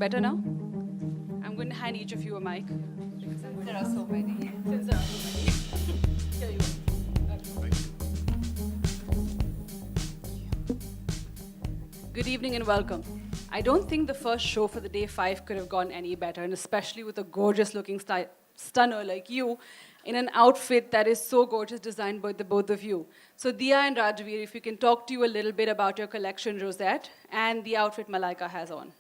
better now? I'm going to hand each of you a mic. There are so many. Since there are so many. Here you go. Good evening and welcome. I don't think the first show for the day 5 could have gone any better, and especially with a gorgeous looking stunner like you in an outfit that is so gorgeous, designed by the both of you. So Dia and Rajveer, if you can talk to you a little bit about your collection Rosette and the outfit Malaika has on.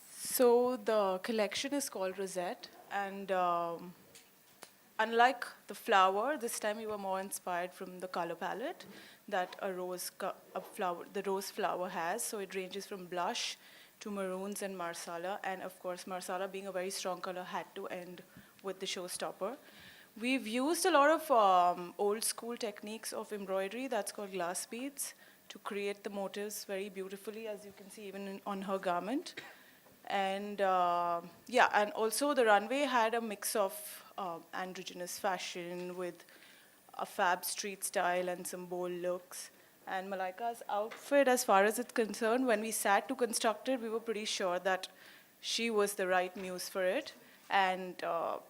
So the collection is called Rosette, and unlike the flower, this time we were more inspired from the color palette that a the rose flower has. So it ranges from blush to maroons and marsala, and of course marsala being a very strong color had to end with the showstopper. We've used a lot of old school techniques of embroidery that's called glass beads to create the motifs very beautifully, as you can see even on her garment. And yeah, and also the runway had a mix of androgynous fashion with a fab street style and some bold looks. And Malaika's outfit, as far as it's concerned, when we sat to construct it, we were pretty sure that she was the right muse for it. And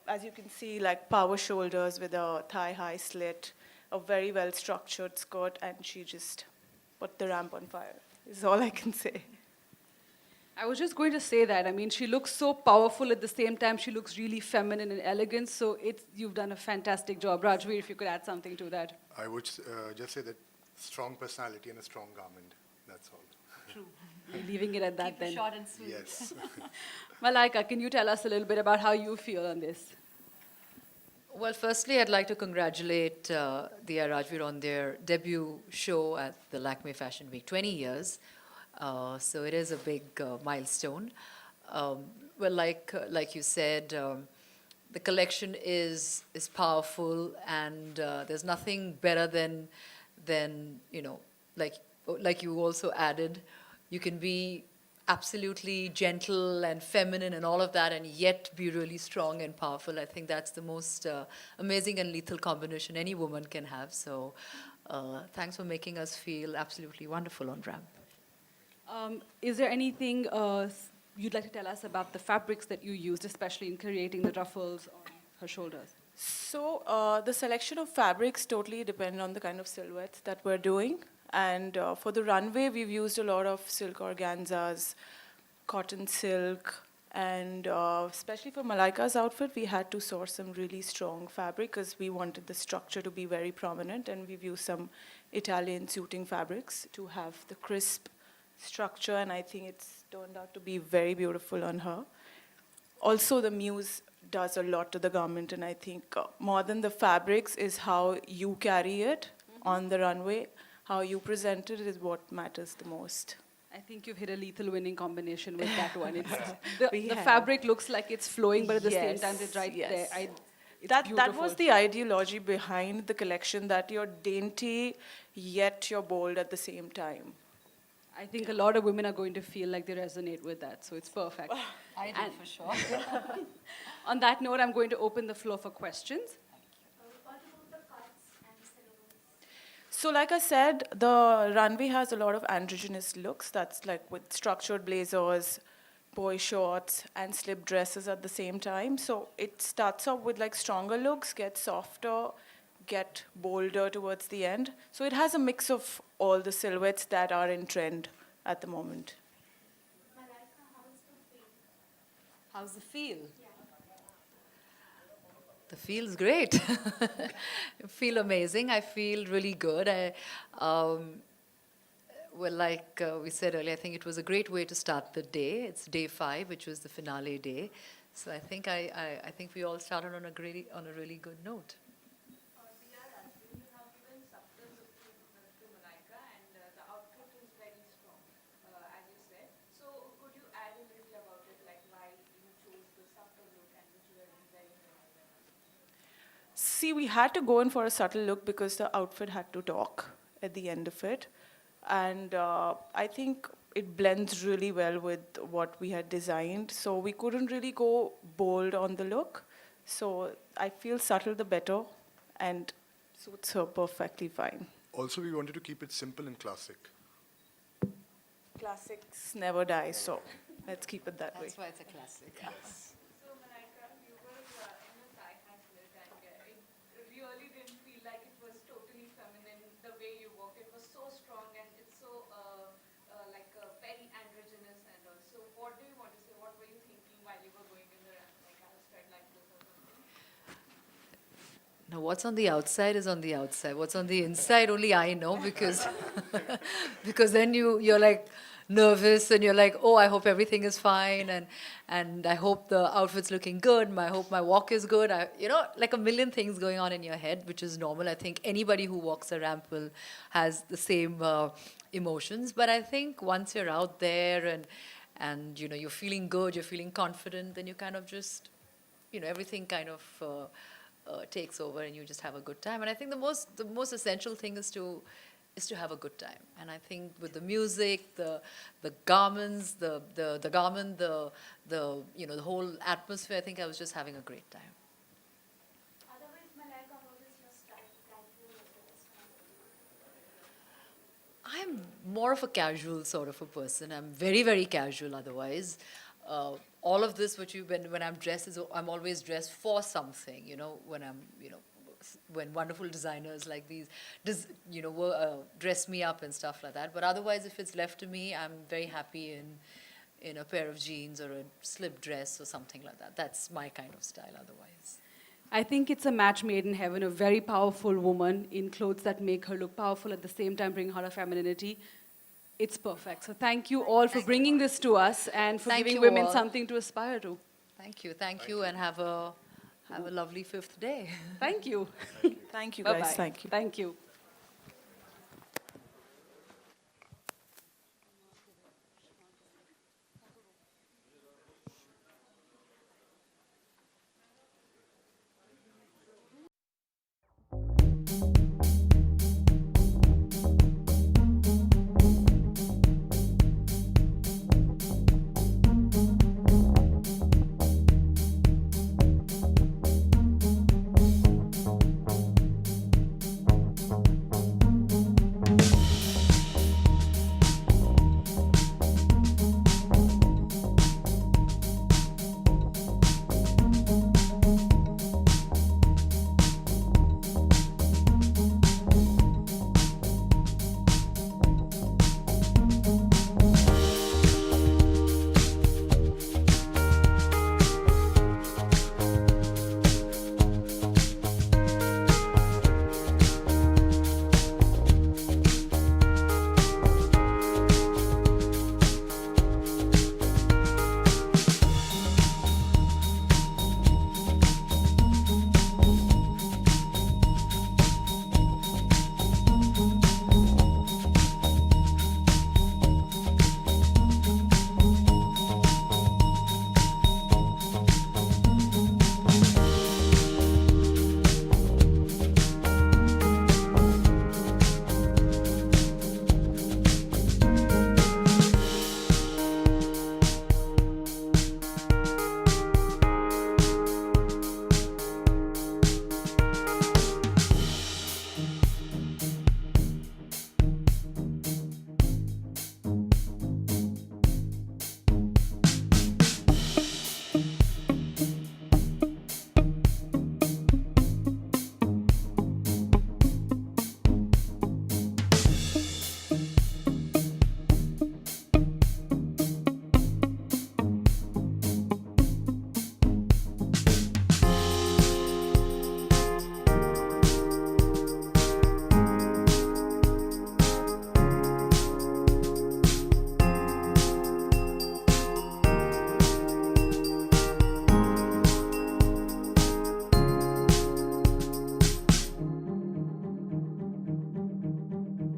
as you can see, like power shoulders with a thigh-high slit, a very well-structured skirt, and she just put the ramp on fire, is all I can say. I was just going to say that. I mean, she looks so powerful at the same time. She looks really feminine and elegant. So you've done a fantastic job. Rajveer, if you could add something to that. I would just say that strong personality and a strong garment. That's all. True. We're leaving it at that Keep then. it short and sweet. Yes. Malaika, can you tell us a little bit about how you feel on this? Well, firstly, I'd like to congratulate Dia Rajveer on their debut show at the Lakme Fashion Week, 20 years. So it is a big milestone. Well, like you said, the collection is powerful, and there's nothing better than like you also added, you can be absolutely gentle and feminine and all of that, and yet be really strong and powerful. I think that's the most amazing and lethal combination any woman can have. So thanks for making us feel absolutely wonderful on ramp. Is there anything you'd like to tell us about the fabrics that you used, especially in creating the ruffles on her shoulders? So the selection of fabrics totally depend on the kind of silhouettes that we're doing. And for the runway, we've used a lot of silk organzas, cotton silk, and especially for Malaika's outfit, we had to source some really strong fabric because we wanted the structure to be very prominent, and we've used some Italian suiting fabrics to have the crisp structure, and I think it's turned out to be very beautiful on her. Also, the muse does a lot to the garment, and I think more than the fabrics is how you carry it on the runway. How you present it is what matters the most. I think you've hit a lethal winning combination with that one. It's, We the have. fabric looks like it's flowing, but at the same time, it's right yes. there. It's That beautiful. was the ideology behind the collection, that you're dainty, yet you're bold at the same time. I think a lot of women are going to feel like they resonate with that, so it's perfect. I do, And- for sure. On that note, I'm going to open the floor for questions. So like I said, the runway has a lot of androgynous looks. That's like with structured blazers, boy shorts, and slip dresses at the same time. So it starts off with like stronger looks, gets softer, get bolder towards the end. So it has a mix of all the silhouettes that are in trend at the moment. How's the feel? The feel's great. I feel amazing. I feel really good. Well, like we said earlier, I think it was a great way to start the day. It's day 5, which was the finale day. So I think I think we all started on a really good note. See, we had to go in for a subtle look because the outfit had to talk at the end of it. And I think it blends really well with what we had designed. So we couldn't really go bold on the look. So I feel subtle the better, and suits her perfectly fine. Also, we wanted to keep it simple and classic. Classics never die, so Let's keep it that way. That's why it's a classic. So, Malaika, you were in the thigh high split, and it really didn't feel like it was totally feminine the way you walk. It was so strong and it's so like very androgynous. And so, what do you want to say? What were you thinking while you were going in the ramp? Like I was felt like this or something? Now, what's on the outside is on the outside. What's on the inside, only I know, because because then you're like nervous and you're like, oh, I hope everything is fine, and I hope the outfit's looking good. I hope my walk is good. Like a million things going on in your head, which is normal. I think anybody who walks a ramp will has the same emotions. But I think once you're out there and you're feeling good, you're feeling confident, then you kind of just everything kind of takes over and you just have a good time. And I think the most essential thing is to have a good time. And I think with the music, the garments, the garment, the whole atmosphere, I think I was just having a great time. Otherwise, Malaika, what is your style? Casual or I'm more of a casual sort of a person. I'm very, very casual otherwise. All of this, when I'm dressed, I'm always dressed for something, when wonderful designers like these, dress me up and stuff like that. But otherwise, if it's left to me, I'm very happy in a pair of jeans or a slip dress or something like that. That's my kind of style otherwise. I think it's a match made in heaven, a very powerful woman in clothes that make her look powerful at the same time bring her femininity. It's perfect. So thank you all for bringing this to us and for Thank giving you women all. something to aspire to. Thank you, and have a lovely fifth day. Thank you. Thank you, Bye-bye. guys. Thank you. Thank you.